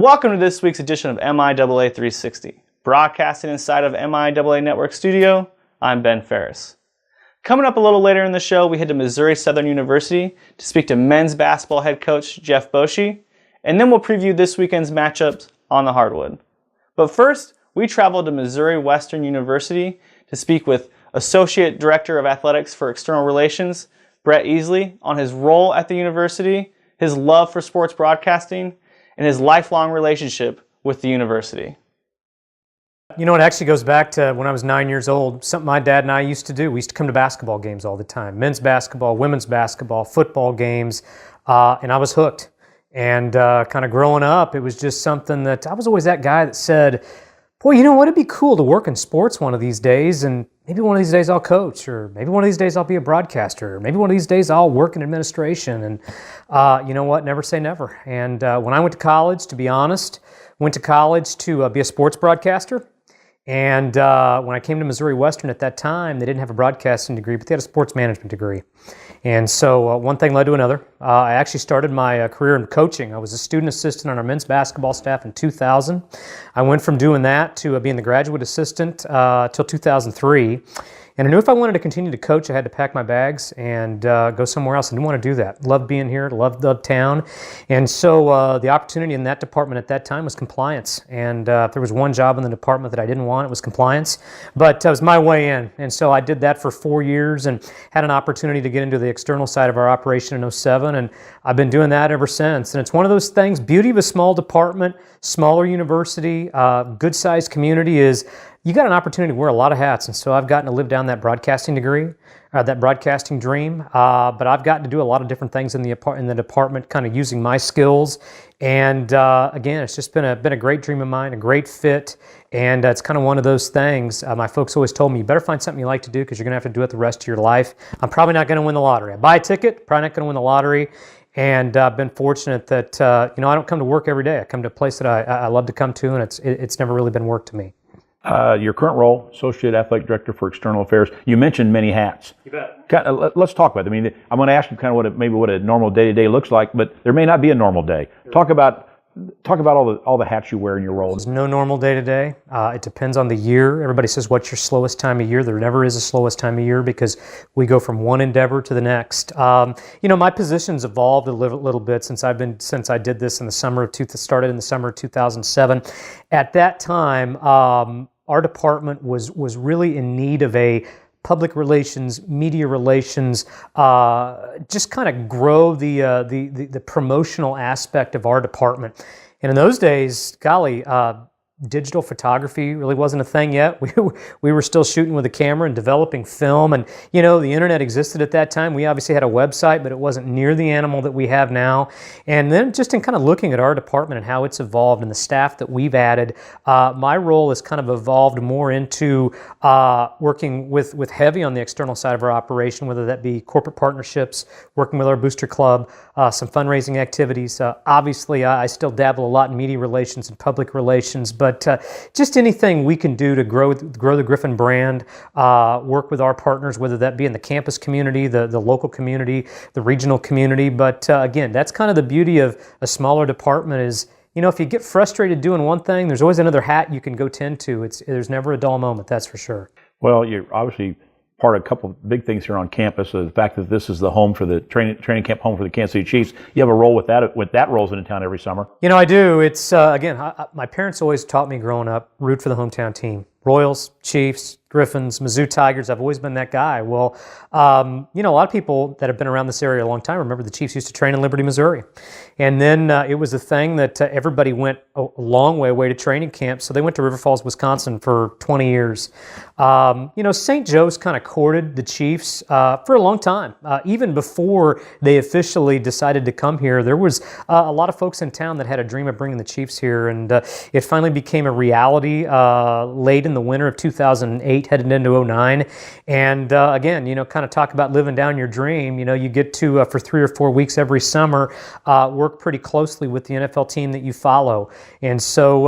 Welcome to this week's edition of MIAA 360. Broadcasting inside of MIAA Network studio, I'm Ben Ferris. Coming up a little later in the show, we head to Missouri Southern University to speak to men's basketball head coach Jeff Boschee, and then we'll preview this weekend's matchups on the hardwood. But first, we traveled to Missouri Western University to speak with Associate Director of Athletics for External Relations, Brett Esely, on his role at the university, his love for sports broadcasting, and his lifelong relationship with the university. You know, it actually goes back to when I was 9 years old, something my dad and I used to do. We used to come to basketball games all the time, men's basketball, women's basketball, football games, and I was hooked. And kind of growing up, it was just something that I was always that guy that said, boy, you know what, it'd be cool to work in sports one of these days, and maybe one of these days I'll coach, or maybe one of these days I'll be a broadcaster, or maybe one of these days I'll work in administration. And you know what, never say never. And when I went to college, to be honest, went to college to be a sports broadcaster. And when I came to Missouri Western at that time, they didn't have a broadcasting degree, but they had a sports management degree. And so one thing led to another. I actually started my career in coaching. I was a student assistant on our men's basketball staff in 2000. I went from doing that to being the graduate assistant till 2003. And I knew if I wanted to continue to coach, I had to pack my bags and go somewhere else. I didn't want to do that. Loved being here, loved town. And so the opportunity in that department at that time was compliance. And if there was one job in the department that I didn't want, it was compliance. But it was my way in. And so I did that for 4 years and had an opportunity to get into the external side of our operation in 2007. And I've been doing that ever since. And it's one of those things, beauty of a small department, smaller university, good-sized community is you got an opportunity to wear a lot of hats, and so I've gotten to live down that broadcasting degree, that broadcasting dream. But I've gotten to do a lot of different things in the department, kind of using my skills. And again, it's just been a great dream of mine, a great fit, and it's kind of one of those things. My folks always told me, you better find something you like to do because you're going to have to do it the rest of your life. I'm probably not going to win the lottery. I buy a ticket, probably not going to win the lottery. And I've been fortunate that I don't come to work every day. I come to a place that I love to come to, and it's never really been work to me. Your current role, Associate Athletic Director for External Affairs. You mentioned many hats. You bet. Let's talk about it. I mean, I'm going to ask you kind of what a normal day-to-day looks like, but there may not be a normal day. Talk about all the hats you wear in your role. There's no normal day-to-day. It depends on the year. Everybody says, what's your slowest time of year? There never is a slowest time of year because we go from one endeavor to the next. My position's evolved a little bit since I did this in the summer of started in the summer of 2007. At that time, our department was really in need of a public relations, media relations, just kind of grow the promotional aspect of our department. And in those days, golly, digital photography really wasn't a thing yet. We were still shooting with a camera and developing film, and the internet existed at that time. We obviously had a website, but it wasn't near the animal that we have now. And then just in kind of looking at our department and how it's evolved and the staff that we've added, my role has kind of evolved more into working with heavy on the external side of our operation, whether that be corporate partnerships, working with our booster club, some fundraising activities. Obviously, I still dabble a lot in media relations and public relations, but just anything we can do to grow the Griffin brand, work with our partners, whether that be in the campus community, the local community, the regional community. But again, that's kind of the beauty of a smaller department is, if you get frustrated doing one thing, there's always another hat you can go tend to. There's never a dull moment, that's for sure. Well, you're obviously part of a couple of big things here on campus. The fact that this is the home for the training camp home for the Kansas City Chiefs. You have a role with that rolls into town every summer. I do. It's again, my parents always taught me growing up, root for the hometown team. Royals, Chiefs, Griffins, Mizzou Tigers. I've always been that guy. Well, a lot of people that have been around this area a long time remember the Chiefs used to train in Liberty, Missouri. And then it was a thing that everybody went a long way away to training camp. So they went to River Falls, Wisconsin for 20 years. St. Joe's kind of courted the Chiefs for a long time. Even before they officially decided to come here, there was a lot of folks in town that had a dream of bringing the Chiefs here. And it finally became a reality late in the winter of 2008, headed into 2009. And again, kind of talk about living down your dream. You get to, for 3 or 4 weeks every summer, work pretty closely with the NFL team that you follow. And so,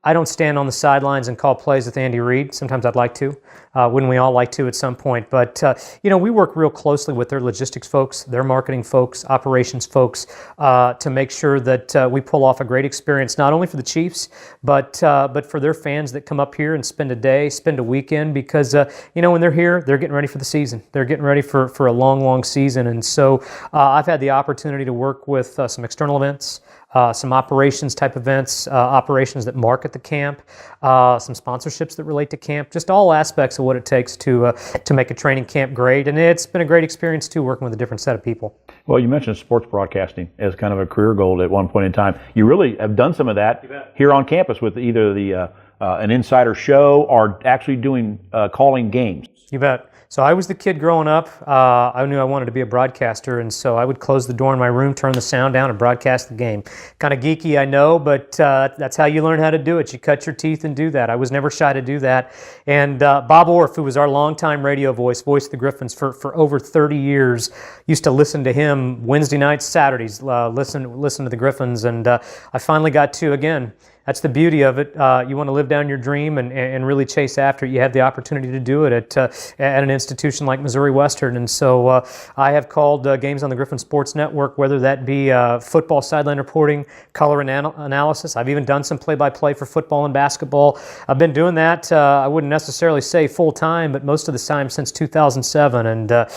I don't stand on the sidelines and call plays with Andy Reid. Sometimes I'd like to. Wouldn't we all like to at some point? But, we work real closely with their logistics folks, their marketing folks, operations folks, to make sure that we pull off a great experience, not only for the Chiefs, but for their fans that come up here and spend a day, spend a weekend, because, when they're here, they're getting ready for the season. They're getting ready for a long, long season. And so I've had the opportunity to work with some external events, some operations type events, operations that market the camp, some sponsorships that relate to camp, just all aspects of what it takes to make a training camp great. And it's been a great experience too, working with a different set of people. Well, you mentioned sports broadcasting as kind of a career goal at one point in time. You really have done some of that here on campus with either the an insider show or actually doing calling games. You bet. So I was the kid growing up. I knew I wanted to be a broadcaster, and so I would close the door in my room, turn the sound down, and broadcast the game. Kind of geeky, I know, but that's how you learn how to do it. You cut your teeth and do that. I was never shy to do that. And Bob Orff, who was our longtime radio voice of the Griffins for over 30 years, used to listen to him Wednesday nights, Saturdays, listen to the Griffins. And I finally got to, again, that's the beauty of it. You want to live down your dream and really chase after it. You have the opportunity to do it at an institution like Missouri Western. And so I have called games on the Griffin Sports Network, whether that be football sideline reporting, color analysis. I've even done some play-by-play for football and basketball. I've been doing that, I wouldn't necessarily say full-time, but most of the time since 2007. And,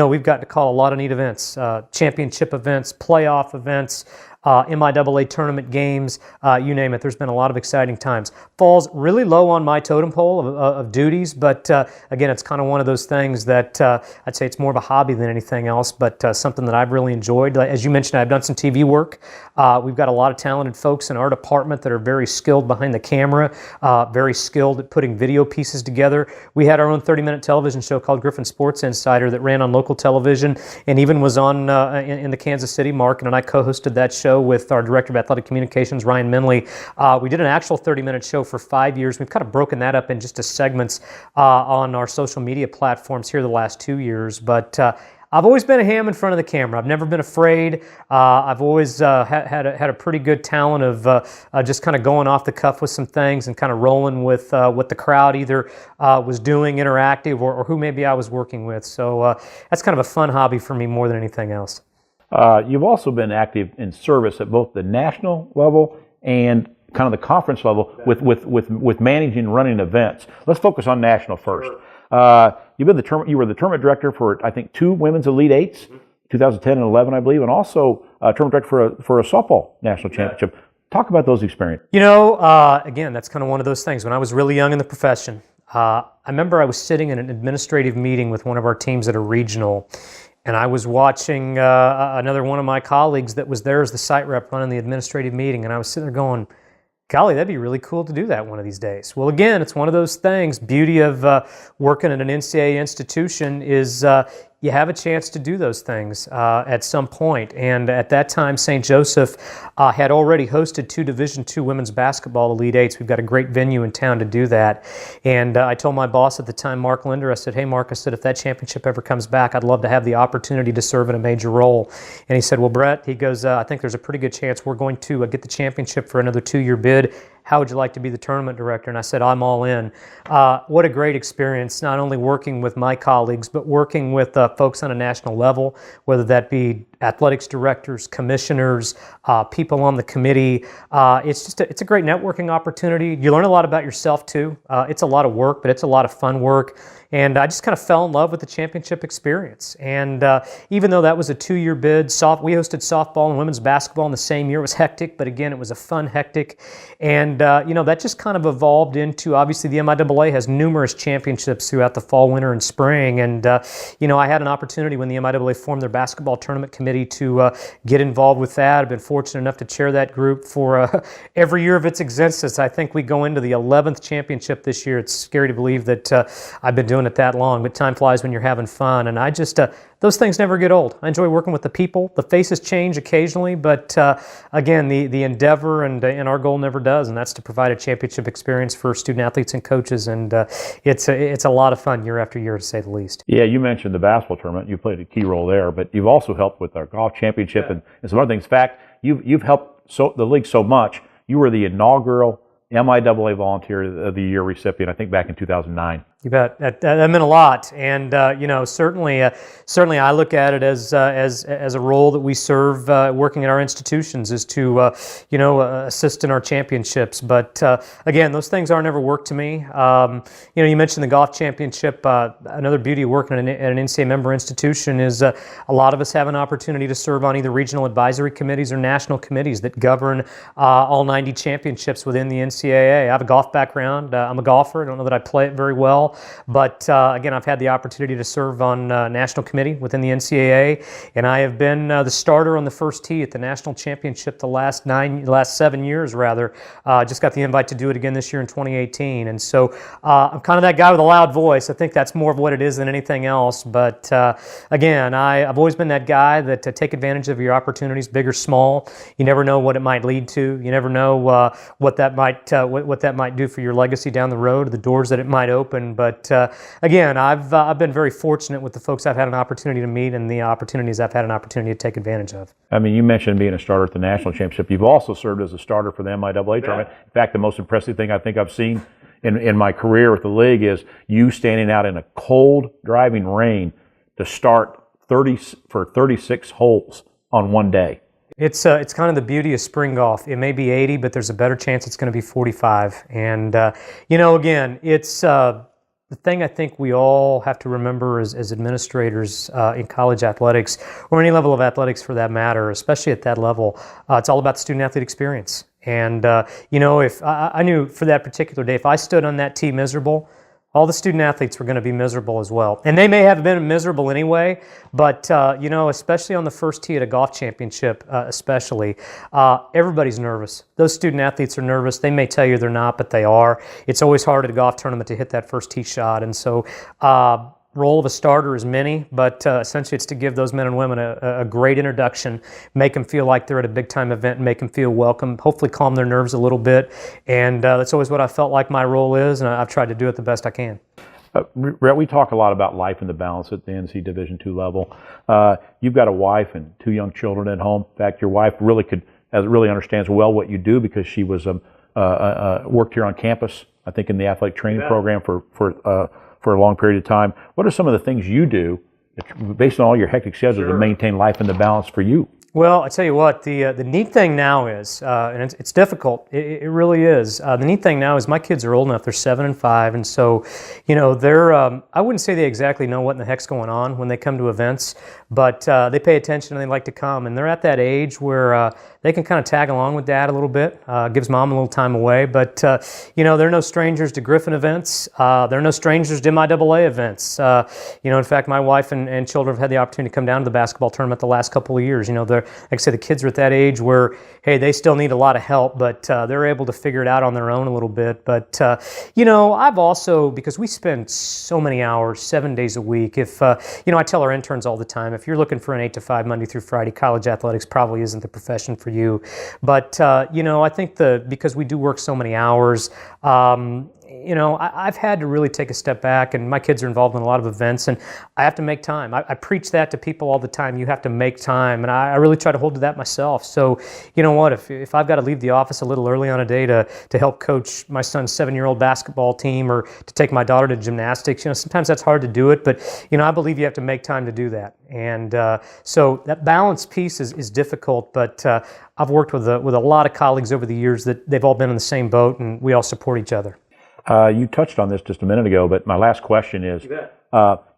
we've got to call a lot of neat events, championship events, playoff events, MIAA tournament games, you name it. There's been a lot of exciting times. Falls really low on my totem pole of duties, but again, it's kind of one of those things that I'd say it's more of a hobby than anything else, but something that I've really enjoyed. As you mentioned, I've done some TV work. We've got a lot of talented folks in our department that are very skilled behind the camera, very skilled at putting video pieces together. We had our own 30-minute television show called Griffin Sports Insider that ran on local television and even was on in the Kansas City market, and I co-hosted that show with our Director of Athletic Communications, Ryan Minley. We did an actual 30-minute show for 5 years. We've kind of broken that up in just segments on our social media platforms here the last 2 years. But I've always been a ham in front of the camera. I've never been afraid. I've always had a pretty good talent of just kind of going off the cuff with some things and kind of rolling with what the crowd either was doing interactive or who maybe I was working with. So that's kind of a fun hobby for me more than anything else. You've also been active in service at both the national level and kind of the conference level with managing and running events. Let's focus on national first. You were the tournament director for, I think, 2 women's Elite Eights, 2010 and 11, I believe, and also tournament director for a softball national championship. Talk about those experiences. Again, that's kind of one of those things. When I was really young in the profession, I remember I was sitting in an administrative meeting with one of our teams at a regional, and I was watching another one of my colleagues that was there as the site rep running the administrative meeting, and I was sitting there going, golly, that'd be really cool to do that one of these days. Well, again, it's one of those things. Beauty of working at an NCAA institution is you have a chance to do those things at some point. And at that time, St. Joseph had already hosted 2 Division II women's basketball Elite Eights. We've got a great venue in town to do that. And I told my boss at the time, Mark Linder, I said, hey, Mark, I said, if that championship ever comes back, I'd love to have the opportunity to serve in a major role. And he said, well, Brett, he goes, I think there's a pretty good chance we're going to get the championship for another 2-year bid. How would you like to be the tournament director? And I said, I'm all in. What a great experience, not only working with my colleagues, but working with folks on a national level, whether that be athletics directors, commissioners, people on the committee. It's a great networking opportunity. You learn a lot about yourself too. It's a lot of work, but it's a lot of fun work. And I just kind of fell in love with the championship experience. And even though that was a 2-year bid, we hosted softball and women's basketball in the same year. It was hectic, but again, it was a fun hectic. And that just kind of evolved into, obviously the MIAA has numerous championships throughout the fall, winter, and spring. And I had an opportunity when the MIAA formed their basketball tournament committee to get involved with that. I've been fortunate enough to chair that group for every year of its existence. I think we go into the 11th championship this year. It's scary to believe that I've been doing it that long, but time flies when you're having fun. And I just, those things never get old. I enjoy working with the people. The faces change occasionally, but again, the endeavor and our goal never does, and that's to provide a championship experience for student athletes and coaches. And it's a lot of fun year after year, to say the least. Yeah, you mentioned the basketball tournament. You played a key role there, but you've also helped with our golf championship and some other things. In fact, you've helped the league so much. You were the inaugural MIAA Volunteer of the Year recipient, I think back in 2009. You bet. That meant a lot, and certainly I look at it as a role that we serve working at our institutions is to assist in our championships. But again, those things aren't ever work to me. You mentioned the golf championship. Another beauty of working at an NCAA member institution is a lot of us have an opportunity to serve on either regional advisory committees or national committees that govern all 90 championships within the NCAA. I have a golf background. I'm a golfer. I don't know that I play it very well. But again, I've had the opportunity to serve on national committee within the NCAA, and I have been the starter on the first tee at the national championship the last 7 years rather. Just got the invite to do it again this year in 2018, and so I'm kind of that guy with a loud voice. I think that's more of what it is than anything else. But again, I've always been that guy that to take advantage of your opportunities, big or small. You never know what it might lead to. You never know what that might do for your legacy down the road, the doors that it might open. But again, I've been very fortunate with the folks I've had an opportunity to meet and the opportunities I've had an opportunity to take advantage of. I mean, you mentioned being a starter at the national championship. You've also served as a starter for the MIAA tournament. In fact, the most impressive thing I think I've seen in my career with the league is you standing out in a cold, driving rain to start 36 holes on one day. It's kind of the beauty of spring golf. It may be 80, but there's a better chance it's going to be 45. And again, it's the thing I think we all have to remember as administrators in college athletics, or any level of athletics for that matter, especially at that level, it's all about the student-athlete experience. And, if I knew for that particular day, if I stood on that tee miserable, all the student-athletes were going to be miserable as well. And they may have been miserable anyway, but, especially on the first tee at a golf championship, everybody's nervous. Those student-athletes are nervous. They may tell you they're not, but they are. It's always hard at a golf tournament to hit that first tee shot. And so role of a starter is many, but essentially it's to give those men and women a great introduction, make them feel like they're at a big-time event, and make them feel welcome, hopefully calm their nerves a little bit. And that's always what I felt like my role is, and I've tried to do it the best I can. Rhett, we talk a lot about life and the balance at the NC Division II level. You've got a wife and 2 young children at home. In fact, your wife really understands well what you do because she was worked here on campus, I think, in the athletic training program for a long period of time. What are some of the things you do, based on all your hectic schedule, to maintain life and the balance for you? Well, I tell you what, the neat thing now is, and it's difficult, it really is. The neat thing now is my kids are old enough, they're 7 and 5, and so, they're, I wouldn't say they exactly know what in the heck's going on when they come to events, but they pay attention and they like to come, and they're at that age where they can kind of tag along with Dad a little bit, gives Mom a little time away, but, they're no strangers to Griffin events, they're no strangers to MIAA events. In fact, my wife and children have had the opportunity to come down to the basketball tournament the last couple of years. Like I said, the kids are at that age where, hey, they still need a lot of help, but they're able to figure it out on their own a little bit. But, I've also, because we spend so many hours, 7 days a week, if, I tell our interns all the time, if you're looking for an 8 to 5 Monday through Friday, college athletics probably isn't the profession for you. But, I think because we do work so many hours, I've had to really take a step back, and my kids are involved in a lot of events, and I have to make time. I preach that to people all the time. You have to make time, and I really try to hold to that myself. So, you know what, if I've got to leave the office a little early on a day to help coach my son's 7-year-old basketball team or to take my daughter to gymnastics, sometimes that's hard to do it, but, I believe you have to make time to do that. And so that balance piece is difficult, but I've worked with a lot of colleagues over the years that they've all been in the same boat, and we all support each other. You touched on this just a minute ago, but my last question is,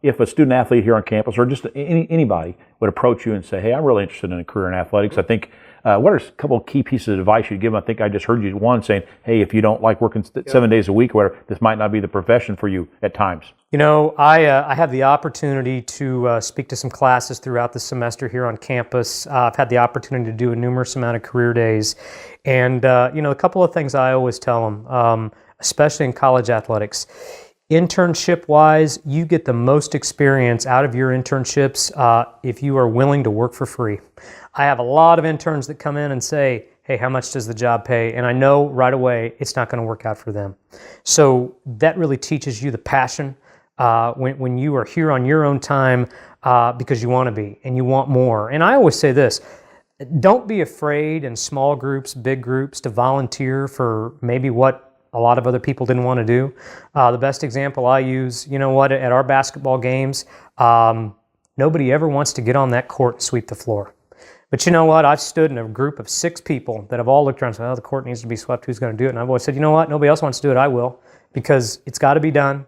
if a student athlete here on campus or just anybody would approach you and say, hey, I'm really interested in a career in athletics, I think, what are a couple of key pieces of advice you'd give them? I think I just heard you one saying, hey, if you don't like working 7 days a week or whatever, this might not be the profession for you at times. I have the opportunity to speak to some classes throughout the semester here on campus. I've had the opportunity to do a numerous amount of career days. And, a couple of things I always tell them, especially in college athletics. Internship-wise, you get the most experience out of your internships if you are willing to work for free. I have a lot of interns that come in and say, hey, how much does the job pay? And I know right away it's not going to work out for them. So that really teaches you the passion when you are here on your own time because you want to be and you want more. And I always say this, don't be afraid in small groups, big groups, to volunteer for maybe what a lot of other people didn't want to do. The best example I use, you know what, at our basketball games, nobody ever wants to get on that court and sweep the floor. But you know what, I've stood in a group of 6 people that have all looked around and said, oh, the court needs to be swept, who's going to do it? And I've always said, you know what, nobody else wants to do it, I will, because it's got to be done.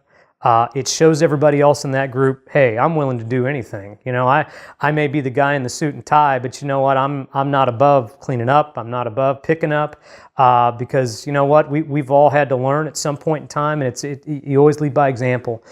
It shows everybody else in that group, hey, I'm willing to do anything. You know, I may be the guy in the suit and tie, but you know what? I'm not above cleaning up. I'm not above picking up, because you know what? We've all had to learn at some point in time, and you always lead by example.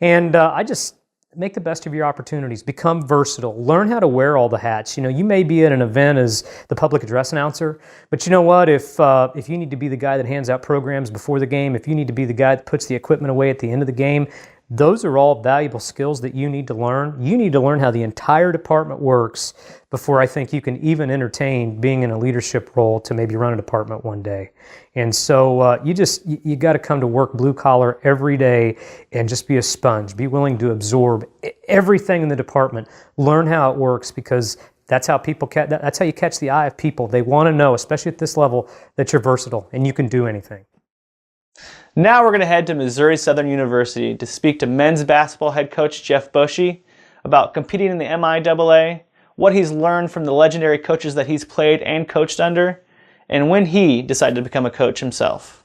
And I just make the best of your opportunities. Become versatile. Learn how to wear all the hats. You know, you may be at an event as the public address announcer, but you know what? If you need to be the guy that hands out programs before the game, if you need to be the guy that puts the equipment away at the end of the game, those are all valuable skills that you need to learn. You need to learn how the entire department works before I think you can even entertain being in a leadership role to maybe run a department one day. And so you got to come to work blue collar every day and just be a sponge. Be willing to absorb everything in the department. Learn how it works, because that's how that's how you catch the eye of people. They want to know, especially at this level, that you're versatile and you can do anything. Now we're going to head to Missouri Southern University to speak to men's basketball head coach Jeff Boschee about competing in the MIAA, what he's learned from the legendary coaches that he's played and coached under, and when he decided to become a coach himself.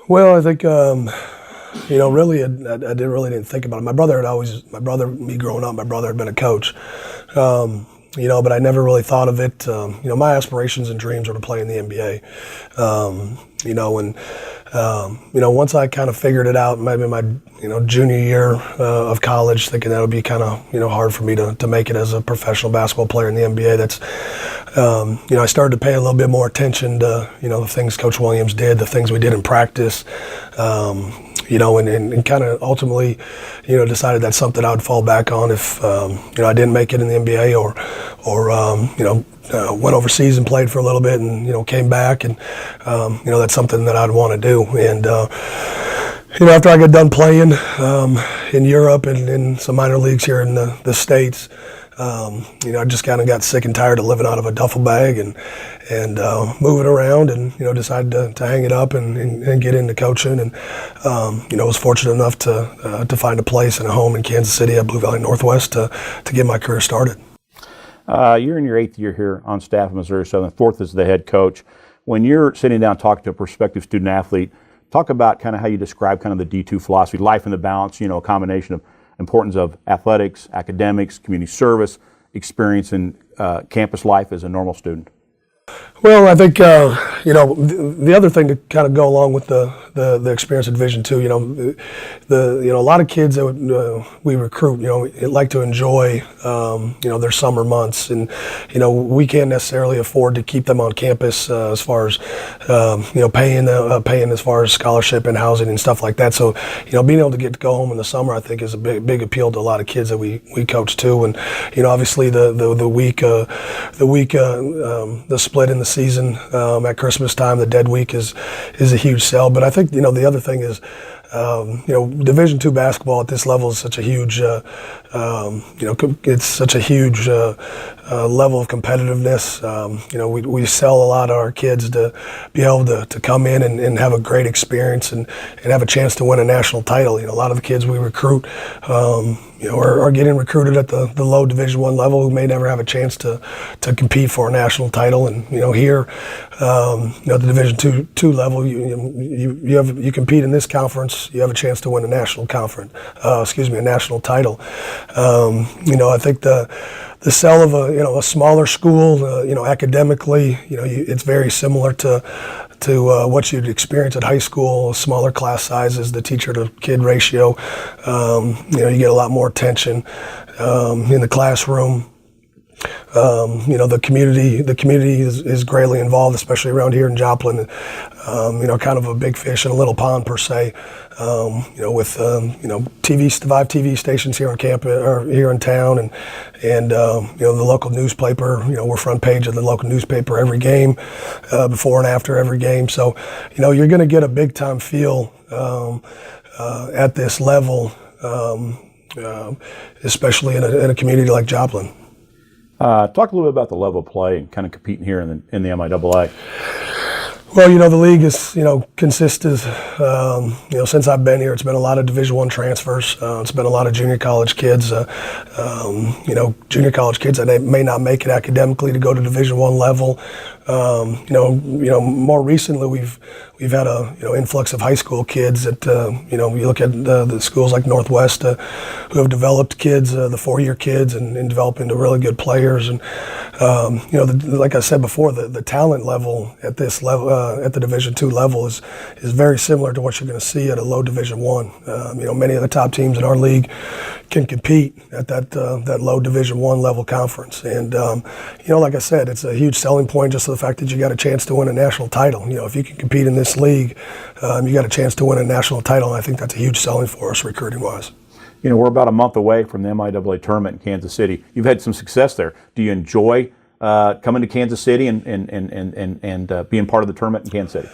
Well, I think, you know, really, I didn't think about it. Me growing up, my brother had been a coach. You know, but I never really thought of it. You know, my aspirations and dreams were to play in the NBA. You know, and you know, once I kind of figured it out, maybe my junior year of college, thinking that would be kind of hard for me to make it as a professional basketball player in the NBA. That's you know, I started to pay a little bit more attention to the things Coach Williams did, the things we did in practice. You know, and kind of ultimately, decided that's something I would fall back on if, I didn't make it in the NBA or went overseas and played for a little bit and, came back and, that's something that I'd want to do. And, after I got done playing in Europe and in some minor leagues here in the States, I just kind of got sick and tired of living out of a duffel bag and moving around and, decided to hang it up and get into coaching and, was fortunate enough to find a place and a home in Kansas City at Blue Valley Northwest to get my career started. You're in your 8th year here on staff at Missouri Southern, 4th as the head coach. When you're sitting down talking to a prospective student athlete, talk about kind of how you describe kind of the D2 philosophy, life in the balance, a combination of importance of athletics, academics, community service, experience in campus life as a normal student. Well, I think the other thing to kind of go along with the experience at Division II, a lot of kids that we recruit, like to enjoy their summer months, and we can't necessarily afford to keep them on campus as far as paying as far as scholarship and housing and stuff like that. So being able to get to go home in the summer, I think, is a big appeal to a lot of kids that we coach too. And obviously the split in the season at Christmas time, the dead week is a huge sell. But I think the other thing is Division II basketball at this level is such a huge it's such a huge level of competitiveness. We sell a lot of our kids to be able to come in and have a great experience and have a chance to win a national title. A lot of the kids we recruit are getting recruited at the low Division I level who may never have a chance to compete for a national title. And here, at the Division II level, you compete in this conference, you have a chance to win a national a national title. I think the sell of a smaller school, academically, it's very similar to what you'd experience at high school. Smaller class sizes, the teacher to kid ratio. You get a lot more attention in the classroom. The community is greatly involved, especially around here in Joplin. Kind of a big fish in a little pond per se. With 5 TV stations here on campus or here in town, and the local newspaper. We're front page of the local newspaper every game, before and after every game. So you're going to get a big time feel at this level, especially in a community like Joplin. Talk a little bit about the level of play and kind of competing here in the MIAA. Well, the league is, consists of, since I've been here, it's been a lot of Division I transfers. It's been a lot of junior college kids, junior college kids that may not make it academically to go to Division I level. More recently we've had a influx of high school kids that you look at the schools like Northwest who have developed kids, the 4-year kids, and developed into really good players. And like I said before, the talent level at this level, at the Division II level, is very similar to what you're going to see at a low Division I. Many of the top teams in our league can compete at that low Division I level conference. And like I said, it's a huge selling point just to the fact that you got a chance to win a national title. If you can compete in this league, you got a chance to win a national title, and I think that's a huge selling for us recruiting-wise. We're about a month away from the MIAA tournament in Kansas City. You've had some success there. Do you enjoy coming to Kansas City and being part of the tournament in Kansas City?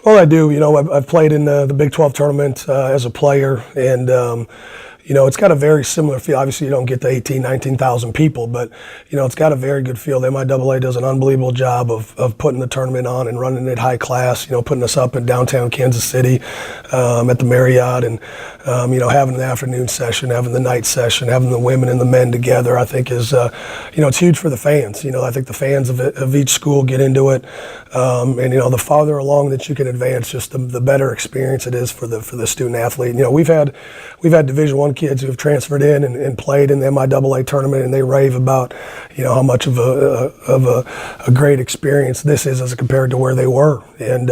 Well, I do. I've played in the Big 12 tournament as a player, and it's got a very similar feel. Obviously, you don't get to 18,000, 19,000 people, but, it's got a very good feel. The MIAA does an unbelievable job of putting the tournament on and running it high class, putting us up in downtown Kansas City at the Marriott, and, having the afternoon session, having the night session, having the women and the men together, I think is, it's huge for the fans. I think the fans of each school get into it, and, the farther along that you can advance, just the better experience it is for the student athlete. We've had Division I kids who have transferred in and played in the MIAA tournament, and they rave about, how much of a great experience this is as compared to where they were. And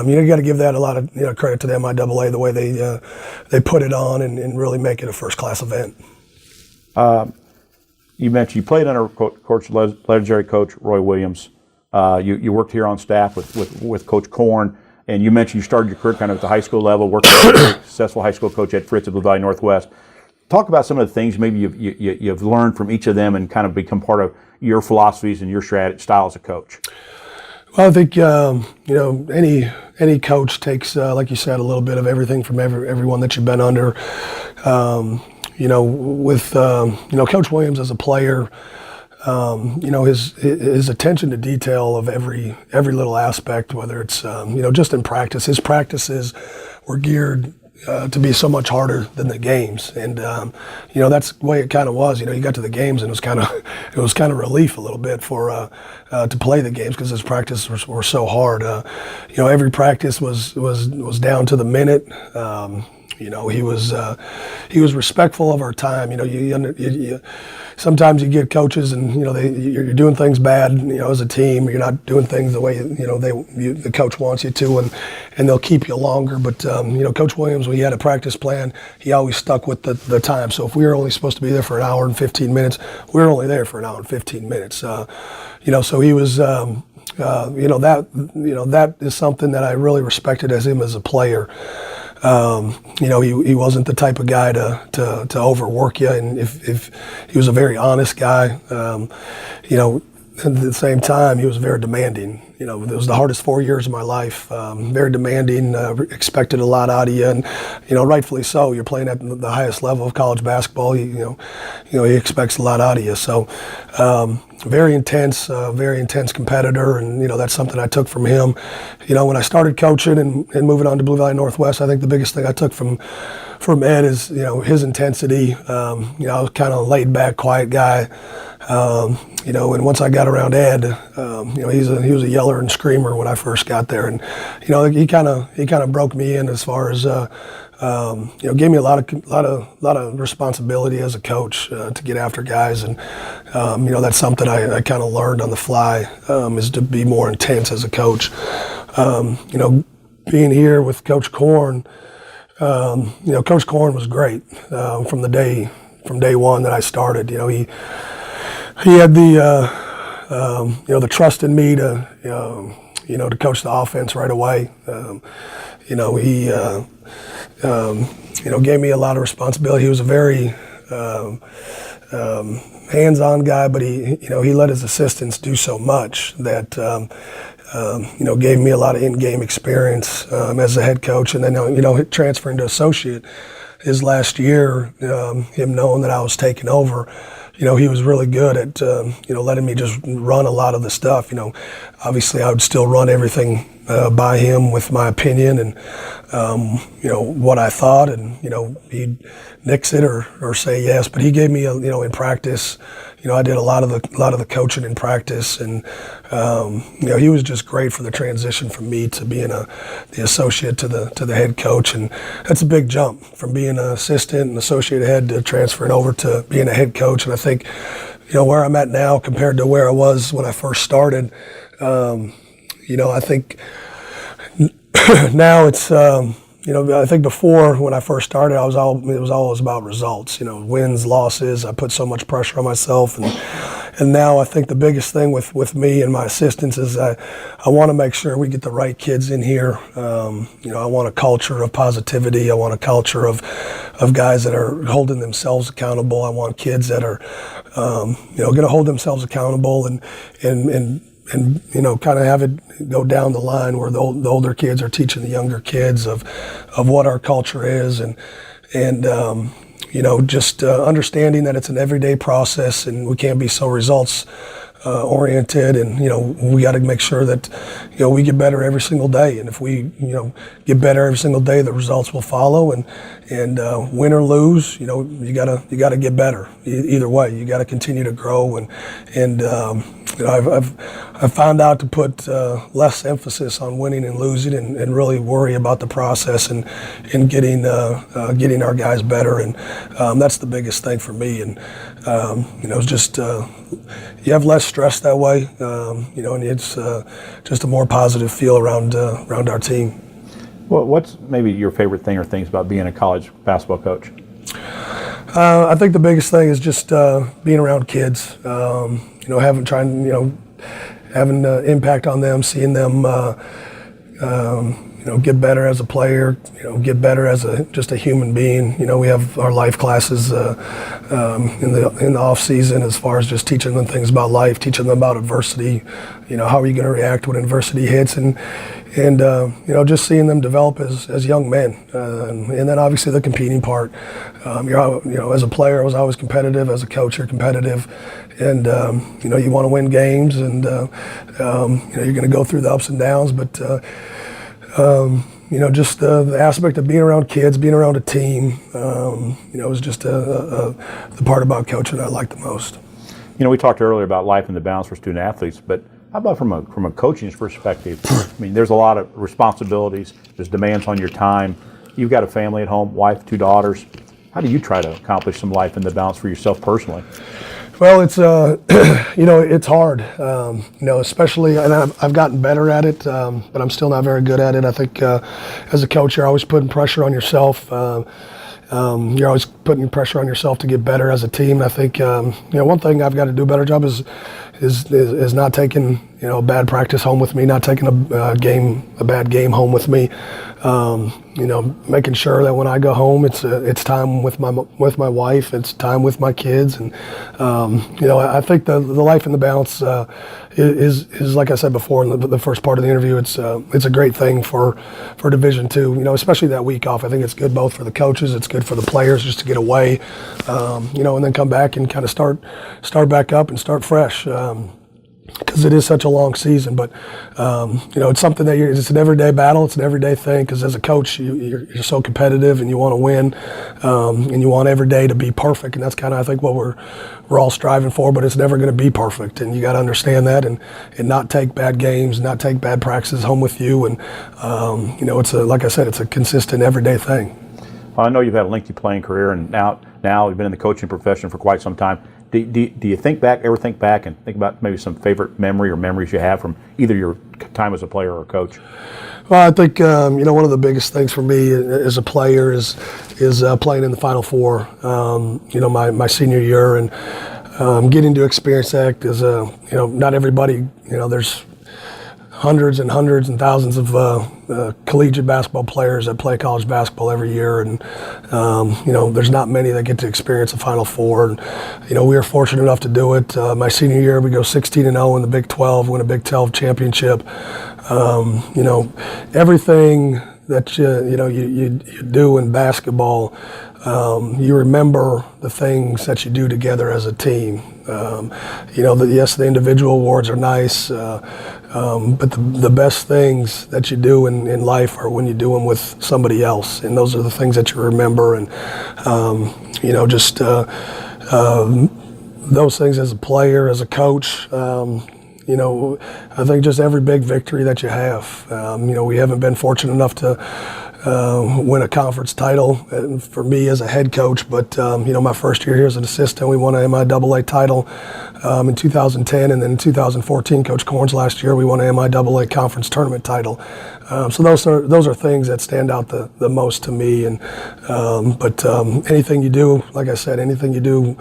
you got to give that a lot of credit to the MIAA, the way they put it on and really make it a first-class event. You mentioned you played under legendary coach Roy Williams. You worked here on staff with Coach Korn. And you mentioned you started your career kind of at the high school level, working with a successful high school coach Ed Fritz at Blue Valley Northwest. Talk about some of the things maybe you've learned from each of them and kind of become part of your philosophies and your style as a coach. Well, I think any coach takes, like you said, a little bit of everything from everyone that you've been under. With Coach Williams as a player. His attention to detail of every little aspect, whether it's just in practice. His practices were geared to be so much harder than the games, and that's the way it kind of was. You got to the games and it was kind of relief a little bit for to play the games because his practices were so hard. Every practice was down to the minute. He was respectful of our time. Sometimes you get coaches and you're doing things bad. As a team, you're not doing things the way the coach wants you to, and they'll keep you longer. But Coach Williams, when he had a practice plan, he always stuck with the time. So if we were only supposed to be there for an hour and 15 minutes, we were only there for an hour and 15 minutes. So he was. That is something that I really respected as him as a player. He wasn't the type of guy to overwork you, and if he was a very honest guy, at the same time, he was very demanding. It was the hardest 4 years of my life. Very demanding, expected a lot out of you, and rightfully so. You're playing at the highest level of college basketball. He expects a lot out of you. So, very intense competitor, and that's something I took from him. When I started coaching and moving on to Blue Valley Northwest, I think the biggest thing I took from Ed is his intensity. I was kind of a laid back, quiet guy. And once I got around Ed, he was a yeller and screamer when I first got there, and he kind of broke me in as far as gave me a lot of responsibility as a coach to get after guys, and that's something I kind of learned on the fly, is to be more intense as a coach. Being here with Coach Korn, Coach Korn was great from day one that I started. He had the trust in me to coach the offense right away. He gave me a lot of responsibility. He was a very hands-on guy, but he let his assistants do so much that gave me a lot of in-game experience as a head coach. And then transferring to associate his last year, him knowing that I was taking over, he was really good at, letting me just run a lot of the stuff. Obviously I would still run everything by him with my opinion and, what I thought, and, he'd nix it or say yes, but he gave me, in practice, I did a lot of the coaching in practice, and, he was just great for the transition from me to being the associate to the head coach. And that's a big jump from being an assistant and associate head to transferring over to being a head coach. And I think, where I'm at now compared to where I was when I first started, I think now it's, I think before when I first started, it was always about results, wins, losses. I put so much pressure on myself, and now I think the biggest thing with me and my assistants is I want to make sure we get the right kids in here. I want a culture of positivity. I want a culture of guys that are holding themselves accountable. I want kids that are, going to hold themselves accountable and kind of have it go down the line where the older kids are teaching the younger kids of what our culture is, and just understanding that it's an everyday process and we can't be so results oriented, and we got to make sure that we get better every single day, and if we get better every single day, the results will follow, and win or lose, you gotta get better. Either way, you got to continue to grow, and I've found out to put less emphasis on winning and losing, and really worry about the process and getting our guys better, and that's the biggest thing for me. And it's just you have less stress that way, and it's just a more positive feel around our team. Well, what's maybe your favorite thing or things about being a college basketball coach? I think the biggest thing is just being around kids, having impact on them, seeing them, get better as a player, get better as just a human being. We have our life classes in the off season, as far as just teaching them things about life, teaching them about adversity. How are you going to react when adversity hits, and just seeing them develop as young men, and then obviously the competing part. As a player, I was always competitive. As a coach, you're competitive, and you want to win games, and you're going to go through the ups and downs, but just the aspect of being around kids, being around a team, is just the part about coaching I like the most. We talked earlier about life and the balance for student athletes, but how about from a coaching perspective? I mean, there's a lot of responsibilities, there's demands on your time. You've got a family at home, wife, 2 daughters. How do you try to accomplish some life and the balance for yourself personally? Well, it's it's hard, especially, and I've gotten better at it, but I'm still not very good at it. I think as a coach, you're always putting pressure on yourself. You're always putting pressure on yourself to get better as a team. I think one thing I've got to do a better job is not taking bad practice home with me, not taking a bad game home with me. Making sure that when I go home, it's time with my wife, it's time with my kids, and I think the life and the balance is like I said before in the first part of the interview. It's a great thing for Division II. Especially that week off. I think it's good both for the coaches, it's good for the players just to get away, and then come back and kind of start back up and start fresh. Because it is such a long season, but it's something that it's an everyday battle. It's an everyday thing. Because as a coach, you're so competitive and you want to win, and you want every day to be perfect. And that's kind of I think what we're all striving for. But it's never going to be perfect, and you got to understand that, and not take bad games, not take bad practices home with you. And it's like I said, it's a consistent everyday thing. Well, I know you've had a lengthy playing career, and now you've been in the coaching profession for quite some time. Do you ever think back and think about maybe some favorite memory or memories you have from either your time as a player or a coach? Well, I think one of the biggest things for me as a player is playing in the Final Four. My senior year, and getting to experience that because not everybody. There's hundreds and thousands of collegiate basketball players that play college basketball every year, and there's not many that get to experience a Final Four. And we were fortunate enough to do it. My senior year, we go 16-0 in the Big 12, win a Big 12 championship. Everything that you do in basketball. You remember the things that you do together as a team. Yes, the individual awards are nice, but the best things that you do in life are when you do them with somebody else, and those are the things that you remember. And those things as a player, as a coach. I think just every big victory that you have. We haven't been fortunate enough to win a conference title for me as a head coach, but my first year here as an assistant, we won an MIAA title in 2010, and then in 2014, Coach Corn's last year, we won an MIAA conference tournament title. So those are things that stand out the most to me. And but anything you do, like I said, anything you do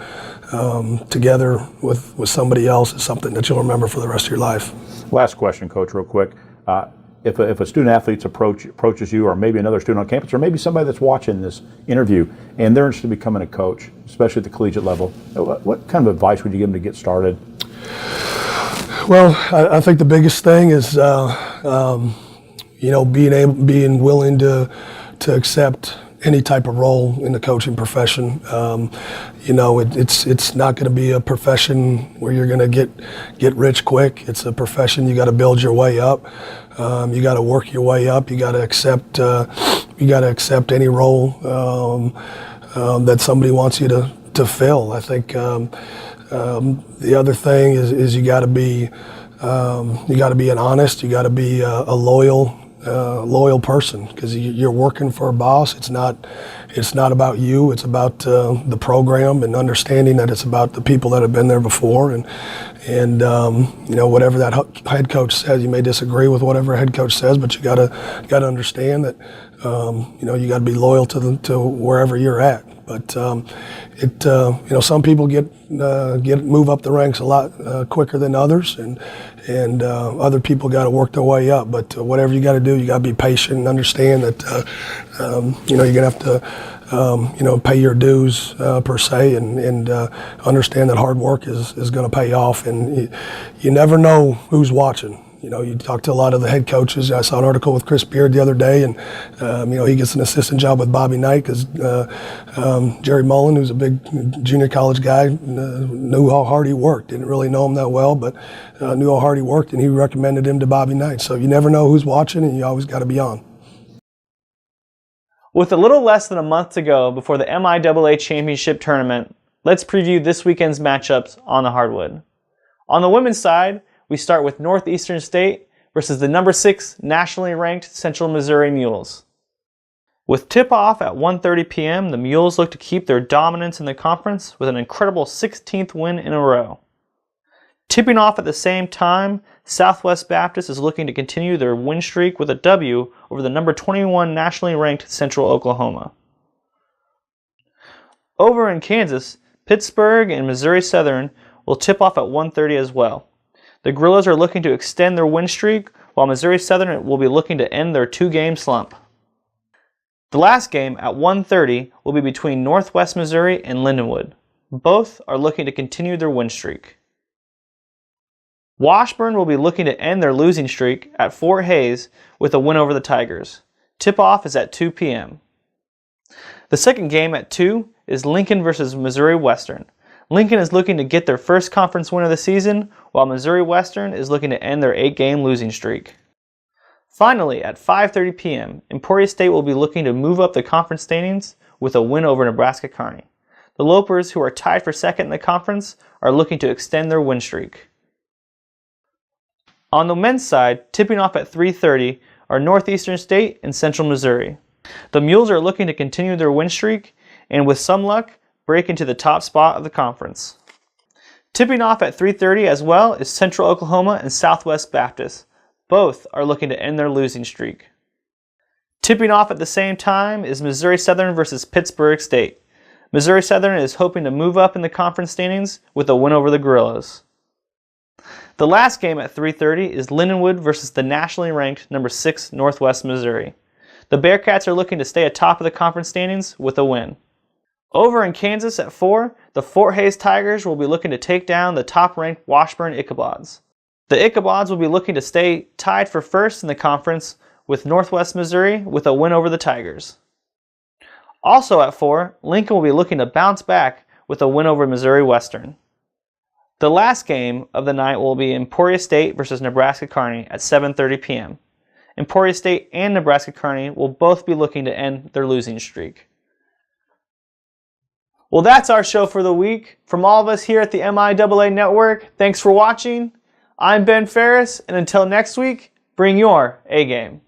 together with somebody else is something that you'll remember for the rest of your life. Last question, Coach, real quick. If a student athlete approaches you, or maybe another student on campus, or maybe somebody that's watching this interview, and they're interested in becoming a coach, especially at the collegiate level, what kind of advice would you give them to get started? Well, I think the biggest thing is being willing to accept any type of role in the coaching profession. It's not going to be a profession where you're going to get rich quick. It's a profession you got to build your way up. You got to work your way up. You got to accept. Any role that somebody wants you to fill. I think the other thing is you got to be an honest. You got to be a loyal person, because you're working for a boss. It's not about you. It's about the program, and understanding that it's about the people that have been there before. And whatever that head coach says, you may disagree with whatever head coach says, but you gotta understand that you got to be loyal to wherever you're at. But some people move up the ranks a lot quicker than others, and other people got to work their way up. But whatever you got to do, you got to be patient and understand that you're gonna have to pay your dues per se, and understand that hard work is going to pay off, and you never know who's watching. You talk to a lot of the head coaches. I saw an article with Chris Beard the other day, and he gets an assistant job with Bobby Knight because Jerry Mullen, who's a big junior college guy, knew how hard he worked. Didn't really know him that well, but knew how hard he worked, and he recommended him to Bobby Knight. So you never know who's watching, and you always got to be on. With a little less than a month to go before the MIAA Championship Tournament, let's preview this weekend's matchups on the hardwood. On the women's side, we start with Northeastern State versus the number 6 nationally ranked Central Missouri Mules. With tip-off at 1:30 p.m., the Mules look to keep their dominance in the conference with an incredible 16th win in a row. Tipping off at the same time, Southwest Baptist is looking to continue their win streak with a W over the number 21 nationally ranked Central Oklahoma. Over in Kansas, Pittsburgh and Missouri Southern will tip off at 1:30 as well. The Gorillas are looking to extend their win streak, while Missouri Southern will be looking to end their 2-game slump. The last game at 1:30 will be between Northwest Missouri and Lindenwood. Both are looking to continue their win streak. Washburn will be looking to end their losing streak at Fort Hays with a win over the Tigers. Tip-off is at 2 p.m. The second game at 2 is Lincoln versus Missouri Western. Lincoln is looking to get their first conference win of the season, while Missouri Western is looking to end their 8-game losing streak. Finally, at 5:30 p.m., Emporia State will be looking to move up the conference standings with a win over Nebraska Kearney. The Lopers, who are tied for second in the conference, are looking to extend their win streak. On the men's side, tipping off at 3:30 are Northeastern State and Central Missouri. The Mules are looking to continue their win streak, and with some luck, break into the top spot of the conference. Tipping off at 3:30 as well is Central Oklahoma and Southwest Baptist. Both are looking to end their losing streak. Tipping off at the same time is Missouri Southern versus Pittsburgh State. Missouri Southern is hoping to move up in the conference standings with a win over the Gorillas. The last game at 3:30 is Lindenwood versus the nationally ranked number 6 Northwest Missouri. The Bearcats are looking to stay atop of the conference standings with a win. Over in Kansas at 4, the Fort Hays Tigers will be looking to take down the top-ranked Washburn Ichabods. The Ichabods will be looking to stay tied for first in the conference, with Northwest Missouri with a win over the Tigers. Also at 4, Lincoln will be looking to bounce back with a win over Missouri Western. The last game of the night will be Emporia State versus Nebraska Kearney at 7:30 p.m. Emporia State and Nebraska Kearney will both be looking to end their losing streak. Well, that's our show for the week. From all of us here at the MIAA Network, thanks for watching. I'm Ben Ferris, and until next week, bring your A game.